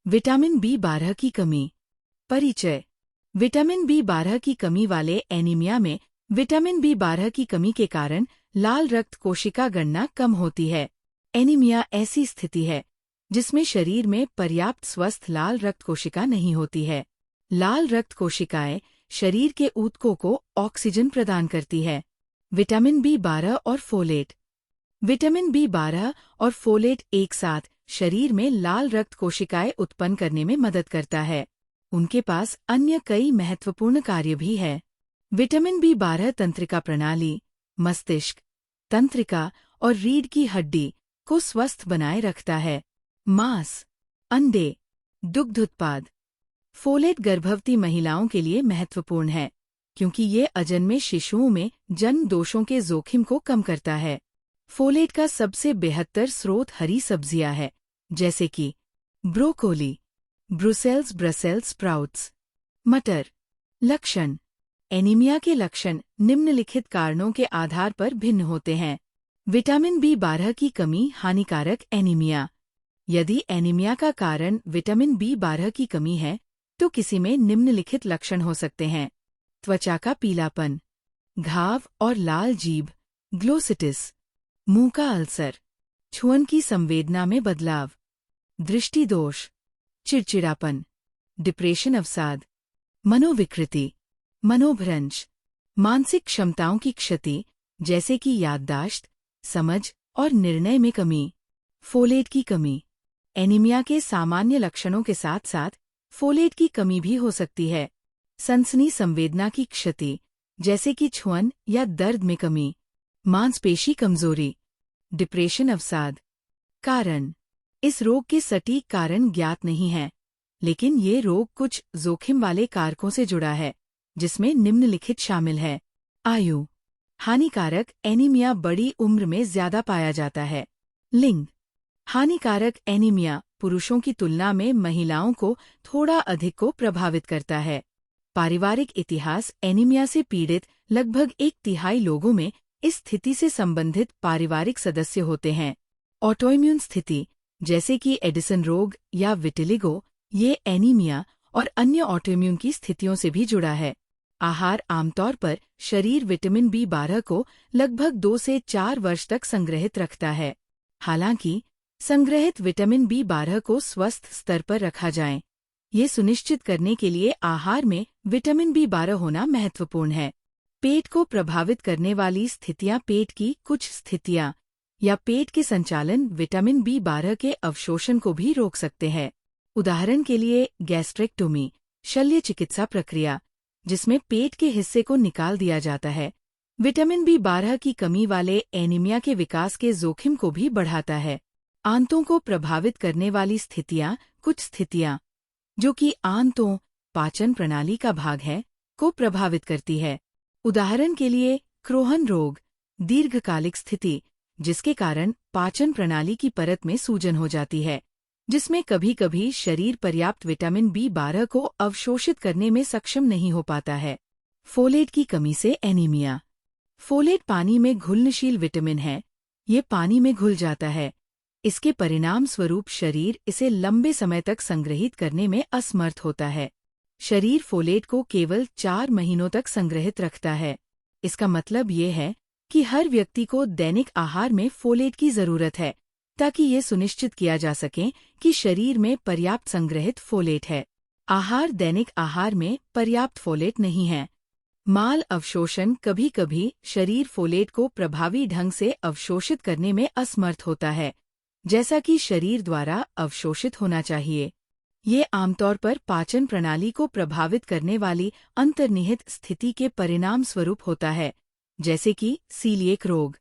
Vitamin B12 की कमी। परिचय। विटामिन B12 की कमी वाले एनीमिया में विटामिन B12 की कमी के कारण लाल रक्त कोशिका गणना कम होती है। एनीमिया ऐसी स्थिति है जिसमें शरीर में पर्याप्त स्वस्थ लाल रक्त कोशिका नहीं होती है। लाल रक्त कोशिकाएं शरीर के ऊतकों को ऑक्सीजन प्रदान करती है। विटामिन B12 और फोलेट। विटामिन B12 और फोलेट एक साथ शरीर में लाल रक्त कोशिकाएं उत्पन्न करने में मदद करता है। उनके पास अन्य कई महत्वपूर्ण कार्य भी है। विटामिन B12 तंत्रिका प्रणाली, मस्तिष्क, तंत्रिका और रीढ़ की हड्डी को स्वस्थ बनाए रखता है। मांस, अंडे, दुग्ध उत्पाद। फोलेट गर्भवती महिलाओं के लिए महत्वपूर्ण है क्योंकि ये अजन्मे शिशुओं में जन्म दोषों के जोखिम को कम करता है। फोलेट का सबसे बेहतर स्रोत हरी सब्जियां है, जैसे कि ब्रोकोली, ब्रुसेल्स स्प्राउट्स, मटर। लक्षण। एनीमिया के लक्षण निम्नलिखित कारणों के आधार पर भिन्न होते हैं। विटामिन B12 की कमी हानिकारक एनीमिया। यदि एनीमिया का कारण विटामिन B12 की कमी है तो किसी में निम्नलिखित लक्षण हो सकते हैं। त्वचा का पीलापन, घाव और लाल जीभ, ग्लोसिटिस, मुंह का अल्सर, छुअन की संवेदना में बदलाव, दृष्टि दोष, चिड़चिड़ापन, डिप्रेशन अवसाद, मनोविकृति, मनोभ्रंश, मानसिक क्षमताओं की क्षति जैसे कि याददाश्त, समझ और निर्णय में कमी। फोलेट की कमी। एनीमिया के सामान्य लक्षणों के साथ साथ फोलेट की कमी भी हो सकती है। सनसनी संवेदना की क्षति जैसे कि छुअन या दर्द में कमी, मांसपेशी कमजोरी, डिप्रेशन अवसाद। कारण। इस रोग के सटीक कारण ज्ञात नहीं हैं, लेकिन ये रोग कुछ जोखिम वाले कारकों से जुड़ा है, जिसमें निम्नलिखित शामिल है। आयु। हानिकारक एनीमिया बड़ी उम्र में ज्यादा पाया जाता है। लिंग। हानिकारक एनीमिया पुरुषों की तुलना में महिलाओं को थोड़ा अधिक को प्रभावित करता है। पारिवारिक इतिहास। एनीमिया से पीड़ित लगभग 1/3 लोगों में इस स्थिति से संबंधित पारिवारिक सदस्य होते हैं। ऑटोइम्यून स्थिति जैसे कि एडिसन रोग या विटिलिगो, ये एनीमिया और अन्य ऑटोइम्यून की स्थितियों से भी जुड़ा है। आहार। आमतौर पर शरीर विटामिन B12 को लगभग 2 से 4 वर्ष तक संग्रहित रखता है। हालांकि संग्रहित विटामिन B12 को स्वस्थ स्तर पर रखा जाए, ये सुनिश्चित करने के लिए आहार में विटामिन B12 होना महत्वपूर्ण है। पेट को प्रभावित करने वाली स्थितियां। पेट की कुछ स्थितियां या पेट के संचालन विटामिन B12 के अवशोषण को भी रोक सकते हैं। उदाहरण के लिए गैस्ट्रेक्टोमी, शल्य चिकित्सा प्रक्रिया, जिसमें पेट के हिस्से को निकाल दिया जाता है, विटामिन B12 की कमी वाले एनीमिया के विकास के जोखिम को भी बढ़ाता है। आंतों को प्रभावित करने वाली स्थितियां। कुछ स्थितियां जो कि आंतों, पाचन प्रणाली का भाग है, को प्रभावित करती है। उदाहरण के लिए क्रोहन रोग, दीर्घकालिक स्थिति जिसके कारण पाचन प्रणाली की परत में सूजन हो जाती है, जिसमें कभी कभी शरीर पर्याप्त विटामिन B12 को अवशोषित करने में सक्षम नहीं हो पाता है। फोलेट की कमी से एनीमिया। फोलेट पानी में घुलनशील विटामिन है, ये पानी में घुल जाता है। इसके परिणाम स्वरूप शरीर इसे लंबे समय तक संग्रहित करने में असमर्थ होता है। शरीर फोलेट को केवल 4 महीनों तक संग्रहित रखता है। इसका मतलब ये है कि हर व्यक्ति को दैनिक आहार में फोलेट की जरूरत है ताकि ये सुनिश्चित किया जा सके कि शरीर में पर्याप्त संग्रहित फोलेट है। आहार। दैनिक आहार में पर्याप्त फोलेट नहीं है। माल अवशोषण। कभी कभी शरीर फोलेट को प्रभावी ढंग से अवशोषित करने में असमर्थ होता है, जैसा कि शरीर द्वारा अवशोषित होना चाहिए। ये आमतौर पर पाचन प्रणाली को प्रभावित करने वाली अंतर्निहित स्थिति के परिणाम स्वरूप होता है, जैसे कि सीलिएक रोग।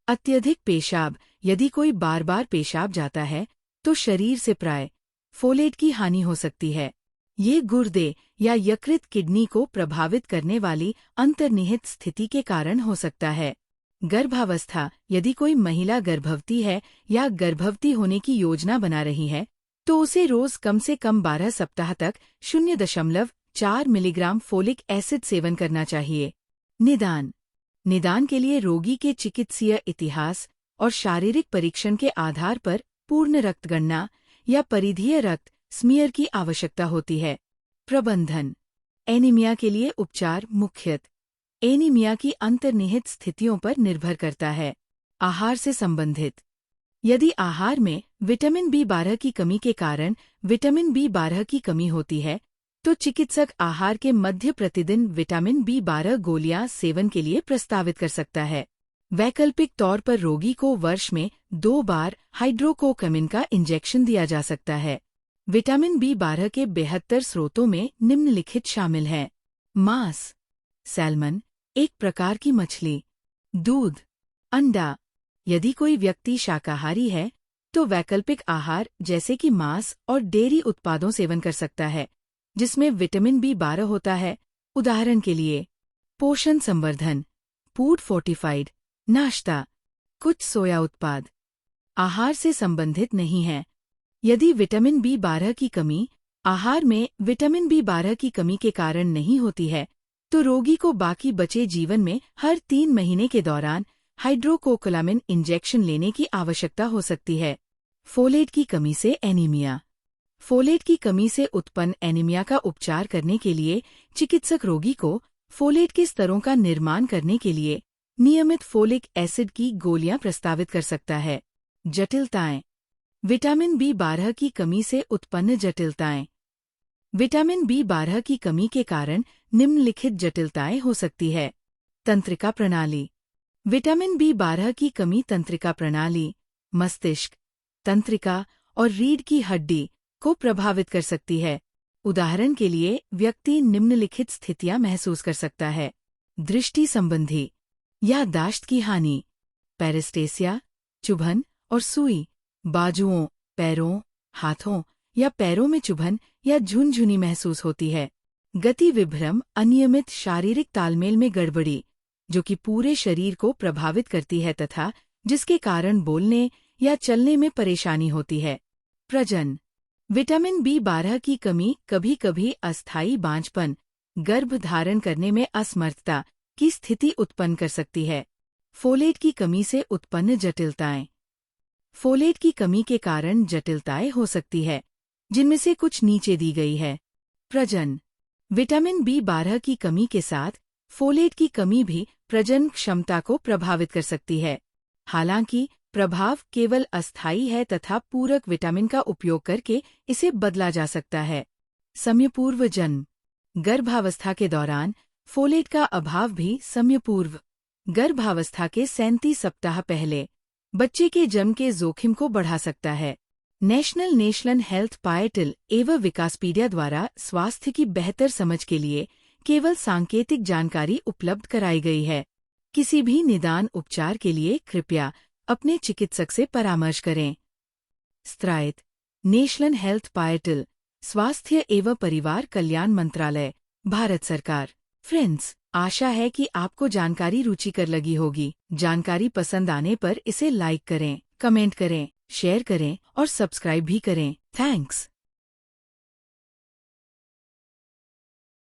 अत्यधिक पेशाब। यदि कोई बार बार पेशाब जाता है तो शरीर से प्राय फोलेट की हानि हो सकती है। ये गुर्दे या यकृत किडनी को प्रभावित करने वाली अंतर्निहित स्थिति के कारण हो सकता है। गर्भावस्था। यदि कोई महिला गर्भवती है या गर्भवती होने की योजना बना रही है तो उसे रोज कम से कम 12 सप्ताह तक 0.4 मिलीग्राम फोलिक एसिड सेवन करना चाहिए। निदान। निदान के लिए रोगी के चिकित्सीय इतिहास और शारीरिक परीक्षण के आधार पर पूर्ण रक्त गणना या परिधीय रक्त स्मीयर की आवश्यकता होती है। प्रबंधन। एनीमिया के लिए उपचार मुख्यतः एनीमिया की अंतर्निहित स्थितियों पर निर्भर करता है। आहार से संबंधित। यदि आहार में विटामिन B12 की कमी के कारण विटामिन B12 की कमी होती है, तो चिकित्सक आहार के मध्य प्रतिदिन विटामिन B12 गोलियां सेवन के लिए प्रस्तावित कर सकता है। वैकल्पिक तौर पर रोगी को वर्ष में 2 बार हाइड्रोकोकामिन का इंजेक्शन दिया जा सकता है। विटामिन B12 के 72 स्रोतों में निम्नलिखित शामिल हैं। मांस, सैल्मन, एक प्रकार की मछली। दूध, अंडा। यदि कोई व्यक्ति शाकाहारी है, तो वैकल्पिक आहार जैसे कि मांस और डेयरी उत्पादों सेवन कर सकता है, जिसमें विटामिन B12 होता है। उदाहरण के लिए पोषण संवर्धन, फूड फोर्टिफाइड, नाश्ता, कुछ सोया उत्पाद। आहार से संबंधित नहीं है। यदि विटामिन B12 की कमी आहार में विटामिन B12 की कमी के कारण नहीं होती है, तो रोगी को बाकी बचे जीवन में हर 3 महीने के दौरान हाइड्रोकोकामिन इंजेक्शन लेने की आवश्यकता हो सकती है। फोलेट की कमी से एनीमिया। फोलेट की कमी से उत्पन्न एनीमिया का उपचार करने के लिए चिकित्सक रोगी को फोलेट के स्तरों का निर्माण करने के लिए नियमित फोलिक एसिड की गोलियां प्रस्तावित कर सकता है। जटिलताएं। विटामिन B12 की कमी से उत्पन्न जटिलताएं। विटामिन B12 की कमी के कारण निम्नलिखित जटिलताएं हो सकती है। तंत्रिका प्रणाली। विटामिन B12 की कमी तंत्रिका प्रणाली, मस्तिष्क, तंत्रिका और रीढ़ की हड्डी को प्रभावित कर सकती है। उदाहरण के लिए व्यक्ति निम्नलिखित स्थितियां महसूस कर सकता है। दृष्टि संबंधी, याददाश्त की हानि, पेरिस्टेसिया, चुभन और सुई, बाजुओं, पैरों, हाथों या पैरों में चुभन या झुनझुनी महसूस होती है। गति विभ्रम, अनियमित शारीरिक तालमेल में गड़बड़ी, जो कि पूरे शरीर को प्रभावित करती है तथा जिसके कारण बोलने या चलने में परेशानी होती है। प्रजनन। विटामिन B12 की कमी कभी-कभी अस्थायी बांझपन, गर्भ धारण करने में असमर्थता की स्थिति उत्पन्न कर सकती है। फोलेट की कमी से उत्पन्न जटिलताएं। फोलेट की कमी के कारण जटिलताएं हो सकती है, जिनमें से कुछ नीचे दी गई है। प्रजनन। विटामिन B12 की कमी के साथ फोलेट की कमी भी प्रजनन क्षमता को प्रभावित कर सकती है। हालांकि प्रभाव केवल अस्थायी है तथा पूरक विटामिन का उपयोग करके इसे बदला जा सकता है। समयपूर्व जन्म। गर्भावस्था के दौरान फोलेट का अभाव भी समयपूर्व गर्भावस्था के 37 सप्ताह पहले बच्चे के जन्म के जोखिम को बढ़ा सकता है। नेशनल हेल्थ पार्टल एवं विकासपीडिया द्वारा स्वास्थ्य की बेहतर समझ के लिए केवल सांकेतिक जानकारी उपलब्ध कराई गई है। किसी भी निदान उपचार के लिए कृपया अपने चिकित्सक से परामर्श करें। स्त्रायत, नेशनल हेल्थ पार्टल, स्वास्थ्य एवं परिवार कल्याण मंत्रालय, भारत सरकार। फ्रेंड्स, आशा है कि आपको जानकारी रुचिकर लगी होगी। जानकारी पसंद आने पर इसे लाइक करें, कमेंट करें, शेयर करें और सब्सक्राइब भी करें। थैंक्स।